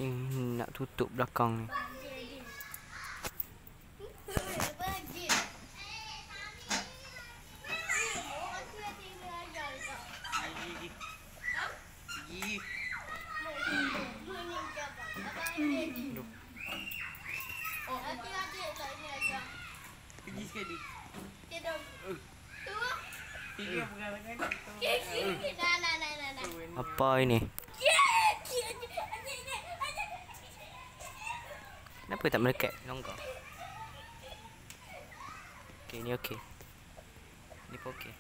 Ni nak tutup belakang ni. Pergi sekali. Apa ini? Kenapa tak melekat longgar? Okey, ni okey. Ni pun okey.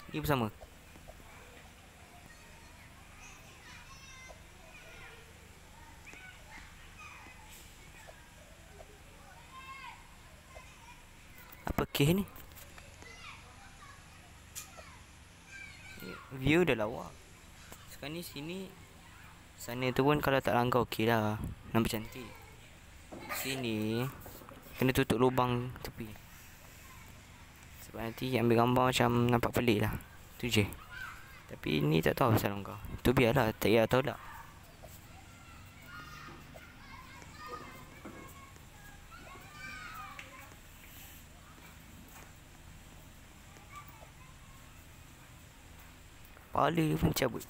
Ni bersama. Apa kes ni? View dah lawa. Sekarang ni sini. Sana tu pun kalau tak langgar okey lah. Nampak cantik. Sini kena tutup lubang tepi. Sebab nanti ambil gambar macam nampak pelik lah. Tu je. Tapi ni tak tahu pasal longgar. Tu biarlah, tak payah tahu tak. Kepala pun cabut.